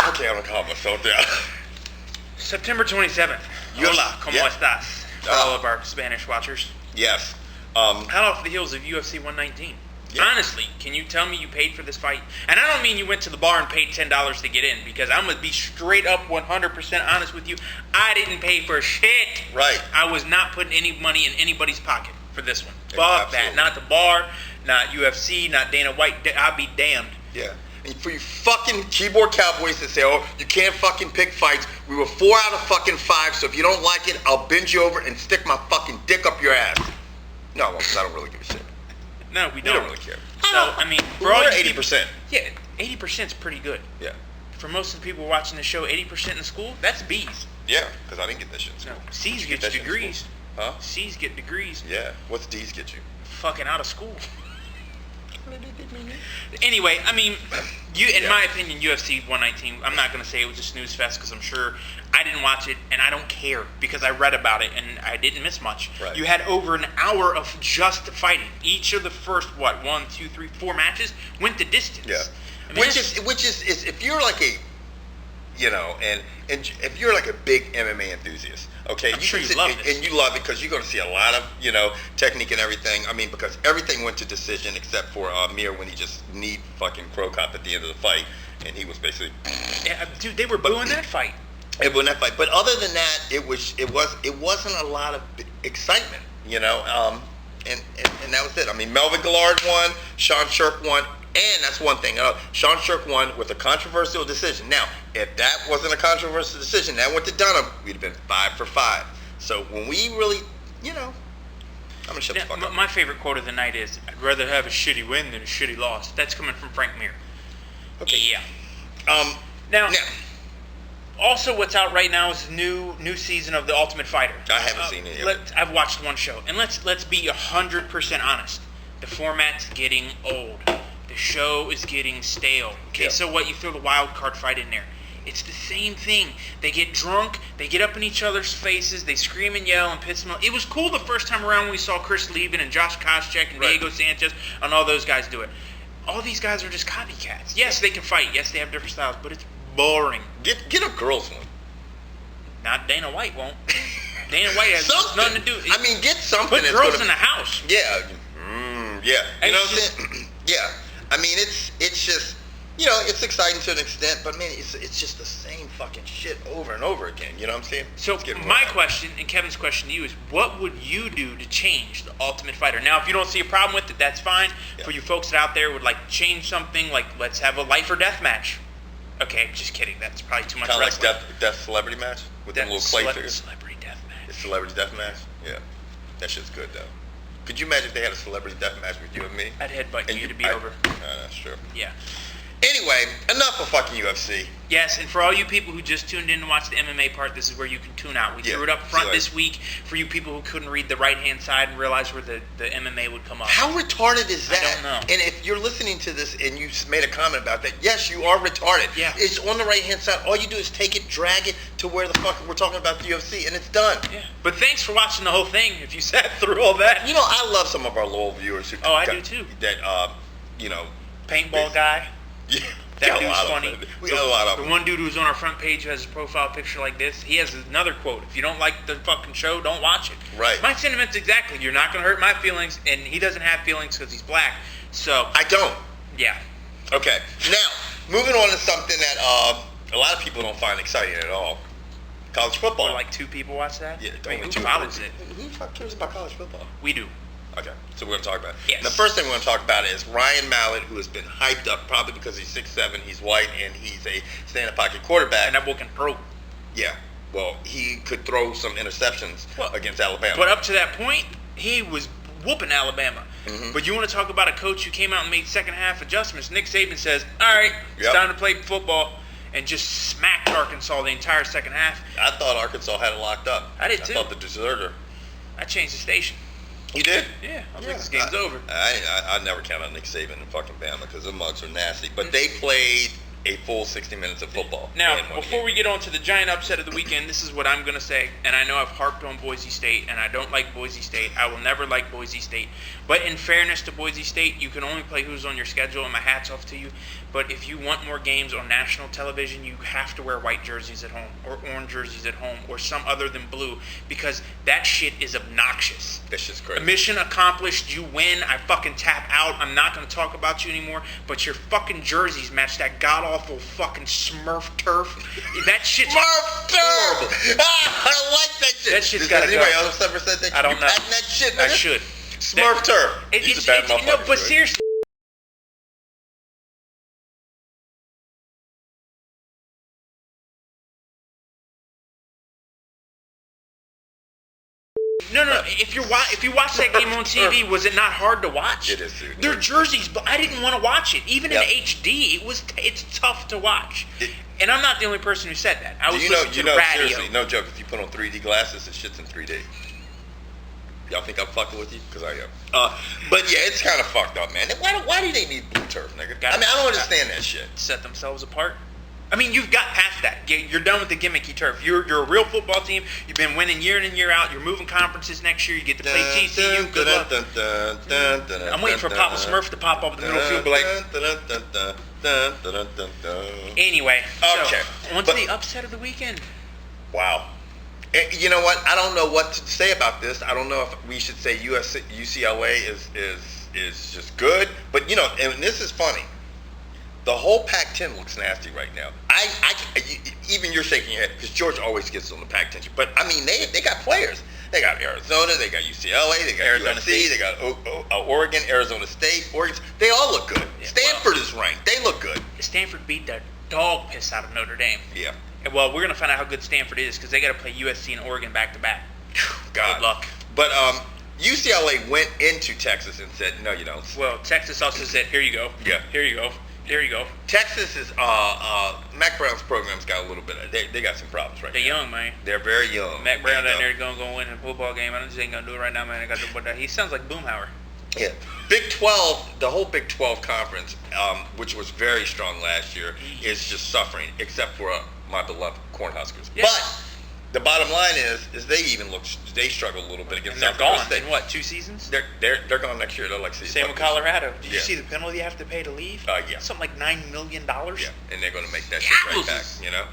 Okay, I'm gonna calm myself down. September 27th. Hola, ¿cómo estás? All of our Spanish watchers. Yes. Hot off the heels of UFC 119. Yeah. Honestly, can you tell me you paid for this fight? And I don't mean you went to the bar and paid $10 to get in, because I'm going to be straight up 100% honest with you. I didn't pay for shit. Right. I was not putting any money in anybody's pocket for this one. Fuck that. Not the bar, not UFC, not Dana White. I'll be damned. Yeah. And for you fucking keyboard cowboys that say, oh, you can't fucking pick fights. We were 4 out of fucking 5, so if you don't like it, I'll bend you over and stick my fucking dick up your ass. No, because I don't really give a shit. No, we don't really care. So, I mean, for all you 80%. Yeah, 80% is pretty good. Yeah. For most of the people watching the show, 80% in school, that's B's. Yeah, because I didn't get that shit in school. No, C's get you degrees. Huh? C's get degrees. Yeah. What's D's get you? Fucking out of school. Anyway, I mean, in my opinion, UFC 119, I'm not going to say it was a snooze fest, because I'm sure I didn't watch it, and I don't care, because I read about it, and I didn't miss much. Right. You had over an hour of just fighting. Each of the first, 1, 2, 3, 4 matches went the distance. Yeah. I mean, which is if you're like a, and if you're like a big MMA enthusiast, okay, I'm sure you love this. And you love it because you're going to see a lot of, technique and everything. I mean, because everything went to decision except for Mir when he just kneed fucking Crow Cop at the end of the fight, and he was basically. Yeah, dude, they were booing that fight. It wasn't that fight, but other than that, it wasn't a lot of excitement, and that was it. I mean, Melvin Gillard won, Sean Shirk won. And that's one thing. Sean Shirk won with a controversial decision. Now, if that wasn't a controversial decision, that went to Dunham, we'd have been 5 for 5. So when we really, I'm gonna shut the fuck up. My favorite quote of the night is, "I'd rather have a shitty win than a shitty loss." That's coming from Frank Mir. Okay. Yeah. Now, also what's out right now is the new season of The Ultimate Fighter. I haven't seen it yet. I've watched one show, and let's be 100% honest. The format's getting old. The show is getting stale. Okay, Yep. So what? You throw the wild card fight in there. It's the same thing. They get drunk. They get up in each other's faces. They scream and yell and piss them off. It was cool the first time around when we saw Chris Lieben and Josh Koscheck and Diego Sanchez and all those guys do it. All these guys are just copycats. Yes, they can fight. Yes, they have different styles, but it's boring. Get a girls one. Not Dana White won't. Dana White has nothing to do. I mean, get something. Put girls in the house. Yeah. Yeah. You know what I'm saying? Yeah. I mean, it's just, it's exciting to an extent, but man, it's just the same fucking shit over and over again. You know what I'm saying? So my question and Kevin's question to you is, what would you do to change The Ultimate Fighter? Now, if you don't see a problem with it, that's fine. Yeah. For you folks out there who would like to change something, like let's have a life or death match. Okay, just kidding. That's probably too much. Kind of like death celebrity match with the little clay figures. Celebrity death match. It's celebrity death match. Yeah, that shit's good though. Could you imagine if they had a celebrity death match with you and me? I'd headbutt you to be over. That's true. Yeah. Anyway, enough of fucking UFC. Yes, and for all you people who just tuned in to watch the MMA part, this is where you can tune out. We threw it up front this week for you people who couldn't read the right-hand side and realize where the MMA would come up. How retarded is that? I don't know. And if you're listening to this and you made a comment about that, yes, you are retarded. Yeah. It's on the right-hand side. All you do is take it, drag it to where the fuck we're talking about the UFC, and it's done. Yeah. But thanks for watching the whole thing if you sat through all that. I love some of our loyal viewers. I do too. That, Paintball guy. Yeah. That dude's funny. We got a lot of them. The one dude who's on our front page who has his profile picture like this, he has another quote. If you don't like the fucking show, don't watch it. Right. My sentiments exactly. You're not going to hurt my feelings, and he doesn't have feelings because he's black. So I don't. Yeah. Okay. Now, moving on to something that a lot of people don't find exciting at all. College football. Or like 2 people watch that? Yeah. Who follows it? Who the fuck cares about college football? We do. Okay, so we're going to talk about it. Yes. The first thing we're going to talk about is Ryan Mallett, who has been hyped up probably because he's 6'7", he's white, and he's a stand-up pocket quarterback. And that boy can throw. Yeah. Well, he could throw some interceptions against Alabama. But up to that point, he was whooping Alabama. Mm-hmm. But you want to talk about a coach who came out and made second-half adjustments. Nick Saban says, all right, it's time to play football, and just smacked Arkansas the entire second half. I thought Arkansas had it locked up. I did too. I thought the deserter. I changed the station. You did? Yeah, I think this game's over. I never count on Nick Saban and fucking Bama because the mugs are nasty. But they played a full 60 minutes of football. Now, before we get on to the giant upset of the weekend, this is what I'm going to say, and I know I've harped on Boise State, and I don't like Boise State. I will never like Boise State. But in fairness to Boise State, you can only play who's on your schedule, and my hat's off to you. But if you want more games on national television, you have to wear white jerseys at home, or orange jerseys at home, or some other than blue, because that shit is obnoxious. That's just crazy. Mission accomplished. You win. I fucking tap out. I'm not going to talk about you anymore, but your fucking jerseys match that god-awful fucking Smurf Turf. That shit's Smurf Turf! I like that shit. That shit's got to go. Anybody else ever said that? I don't know. Patent that shit, man. I should. Smurf Turf. He's a bad motherfucker. No, but seriously. No. If you watch that game on TV, was it not hard to watch? It is, dude. Their jerseys, but I didn't want to watch it. Even in HD, it's tough to watch. And I'm not the only person who said that. I was listening to the radio. Seriously, no joke. If you put on 3D glasses, it shit's in 3D. Y'all think I'm fucking with you? Because I am. But yeah, it's kind of fucked up, man. Why do they need blue turf, nigga? I mean, I don't understand that shit. Set themselves apart. I mean, you've got past that. You're done with the gimmicky turf. You're a real football team. You've been winning year in and year out. You're moving conferences next year. You get to play TCU. Good luck. I'm waiting for Papa Smurf to pop up in the middle field. Be like. Anyway. Okay. So, on to the upset of the weekend. Wow. You know what? I don't know what to say about this. I don't know if we should say UCLA is just good. But, you know, and this is funny. The whole Pac-10 looks nasty right now. Even you're shaking your head because George always gets on the Pac-10. But I mean, they got players. They got Arizona. They got UCLA. They got Arizona USC. State. They got Oregon, Arizona State. Oregon. They all look good. Yeah, Stanford is ranked. They look good. Stanford beat the dog piss out of Notre Dame. Yeah. And, well, we're gonna find out how good Stanford is because they got to play USC and Oregon back to back. God. Good luck. But UCLA went into Texas and said, "No, you don't." Well, Texas also said, "Here you go. Yeah. Here you go. There you go." Texas is Mac Brown's program's got a little bit of they got some problems right They're now. young, man. They're very young. Mac Brown down there going to win a football game. I just ain't gonna do it right now, man. I got to do it. He sounds like Boomhauer. Yeah. Big 12, the whole Big 12 conference, which was very strong last year, is just suffering, except for my beloved Cornhuskers. Yeah. But the bottom line is they struggle a little bit against And they're South Dakota gone State. in what, 2 seasons? They're gone next year. They're like Same with Colorado. Did you Yeah. see the penalty you have to pay to leave? Yeah. Something like $9 million. Yeah, and they're going to make that shit right back, you know?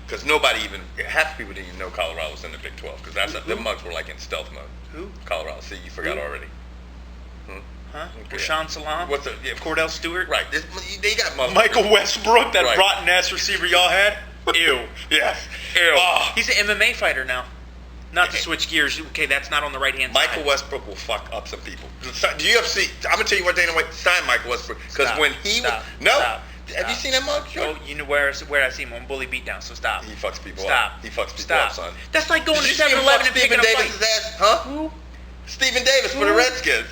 Because half the people didn't even know Colorado was in the Big 12, because them mugs were like in stealth mode. Who? Colorado. See, you forgot Who? already. Huh? Okay. Rashawn Salam? What's the Cordell Stewart? Right. They got motherfuckers. Michael Westbrook, that Right. rotten ass receiver y'all had? Ew. Yeah. Ew. Oh. He's an MMA fighter now. Not to switch gears. Okay, that's not on the right hand side. Michael Westbrook will fuck up some people. The UFC, I'm going to tell you what Dana White signed Michael Westbrook. Because when he Stop. No. Stop. Have you seen that mug? Oh, you know where I see him on Bully Beatdown, so stop. He fucks people Stop. up. He fucks people Stop. up, son. That's like going Did to you see him 7-Eleven fuck and picking Stephen up Davis' ass? Huh? Who? Stephen Davis for the Who? Redskins.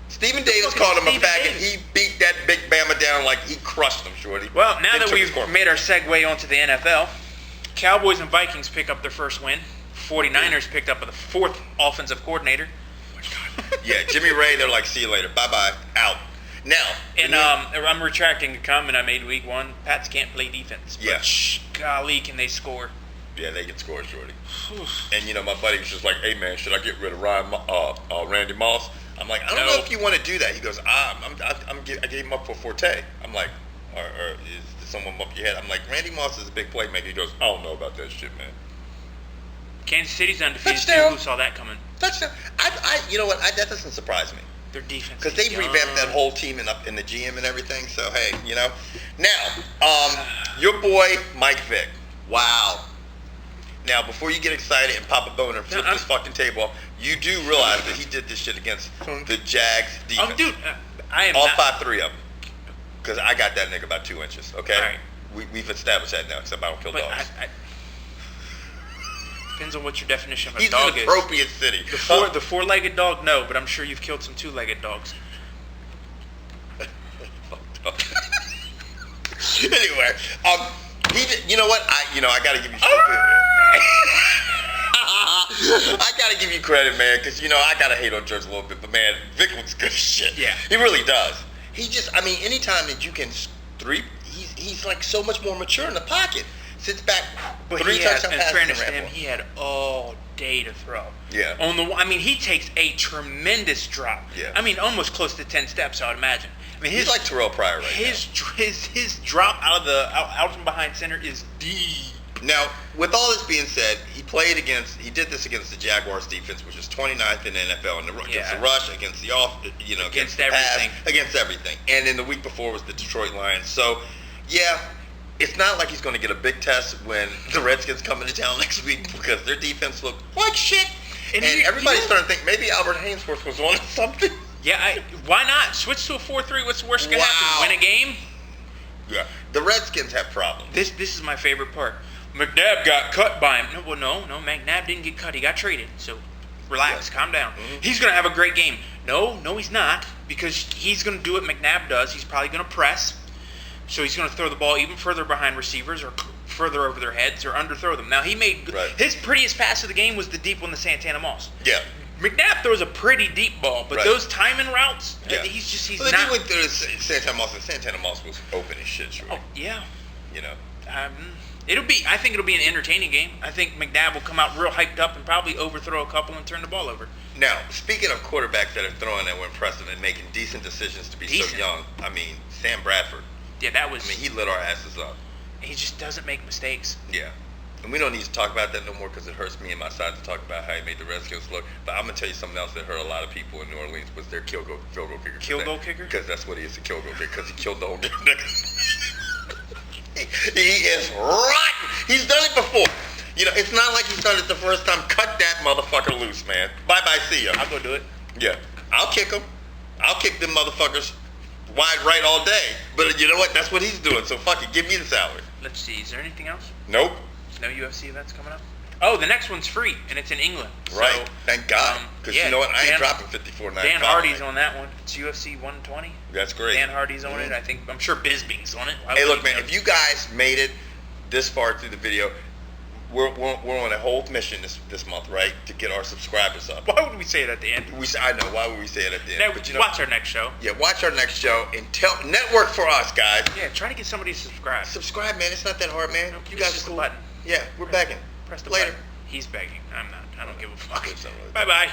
Stephen Davis fuck is called him a Stephen faggot. Davis? He beat that big Bama down like he crushed him, shorty. Well, now Then that took his we've corner. made our segue onto the NFL, Cowboys and Vikings pick up their first win. 49ers picked up the 4th offensive coordinator. Yeah, Jimmy Ray, they're like, see you later. Bye-bye. Out. Now. And I'm retracting a comment I made week 1. Pats can't play defense. But Yeah. golly, can they score. Yeah, they can score, shorty. And, you know, my buddy was just like, hey, man, should I get rid of Randy Moss? I'm like, I don't know if you want to do that. He goes, I gave him up for Forte. I'm like, or is someone up your head? I'm like, Randy Moss is a big playmaker. He goes, I don't know about that shit, man. Kansas City's undefeated too. Touchdown. Who saw that coming? Touchdown. You know what? That doesn't surprise me. Their defense. Because they is revamped that young. whole team and up in the GM and everything. So, hey, you know. Now, your boy, Mike Vick. Wow. Now, before you get excited and pop a boner and flip this fucking table off, you do realize that he did this shit against the Jags defense. Dude, I am all not. 5'3" of them. Because I got that nigga about 2 inches, okay? All right. We've established that now, except I don't kill But dogs. depends on what your definition of a He's dog an is. appropriate city. The four-legged dog, no, but I'm sure you've killed some two-legged dogs. Anyway, you know what? I gotta give you I gotta give you credit, man, because I gotta hate on George a little bit, but man, Vic looks good as shit. Yeah. He really does. He just, anytime that you can he's like so much more mature in the pocket. Sits back, But 3 he has, touchdown in passes fairness and to ran him, for he had all day to throw. Yeah. I mean, he takes a tremendous drop. Yeah. I mean, almost close to 10 steps, I would imagine. I mean, He's like Terrell Pryor right his drop out from behind center is deep. now. With all this being said, he did this against the Jaguars defense, which is 29th in the NFL, and against the rush, against the against the everything. pass, against everything. And then the week before was the Detroit Lions. So, yeah. It's not like he's going to get a big test when the Redskins come into town next week because their defense looked like shit. And everybody's starting to think maybe Albert Hainsworth was on something. Yeah, why not? Switch to a 4-3. What's the worst going to happen? Win a game? Yeah. The Redskins have problems. This is my favorite part. McNabb got cut by him. No, McNabb didn't get cut. He got traded. So relax, calm down. Mm-hmm. He's going to have a great game. No, he's not, because he's going to do what McNabb does. He's probably going to press. So he's going to throw the ball even further behind receivers or further over their heads or underthrow them. Now, his prettiest pass of the game was the deep one to Santana Moss. Yeah. McNabb throws a pretty deep ball, but those timing routes, he's well, not. They went through Santana Moss, and Santana Moss was open as shit, sure. Oh, yeah. You know. I think it'll be an entertaining game. I think McNabb will come out real hyped up and probably overthrow a couple and turn the ball over. Now, speaking of quarterbacks that are throwing that were impressive and making decent decisions to be so young, I mean, Sam Bradford. Yeah, that was. I mean, he lit our asses up. He just doesn't make mistakes. Yeah. And we don't need to talk about that no more because it hurts me and my side to talk about how he made the Redskins look. But I'm going to tell you something else that hurt a lot of people in New Orleans was their field goal kicker. Field goal kicker? Because that's what he is, a field goal kicker, because he killed the whole game. He is rotten. He's done it before. You know, it's not like he's done it the first time. Cut that motherfucker loose, man. Bye-bye, see ya. I'll go do it. Yeah. I'll kick him. I'll kick them motherfuckers wide right all day. But you know what? That's what he's doing. So fuck it. Give me the salary. Let's see. Is there anything else? Nope. No UFC events coming up? Oh, the next one's free, and it's in England. Right. So, thank God. Because you know what? I ain't dropping 54.95. Dan Hardy's on that one. It's UFC 120. That's great. Dan Hardy's on it. I'm sure Bisping's on it. Hey, look, man. If you guys made it this far through the video, we're on a whole mission this month, right? To get our subscribers up. Why would we say it at the end? I know. Why would we say it at the end? Now, But watch our next show. Yeah, watch our next show and network for us, guys. Yeah, try to get somebody to subscribe. Subscribe, man. It's not that hard, man. Nope, You guys just are the cool. button. Yeah, we're begging. Press the Later. button. He's begging. I'm not. I don't give a fuck. Something like that. Bye-bye.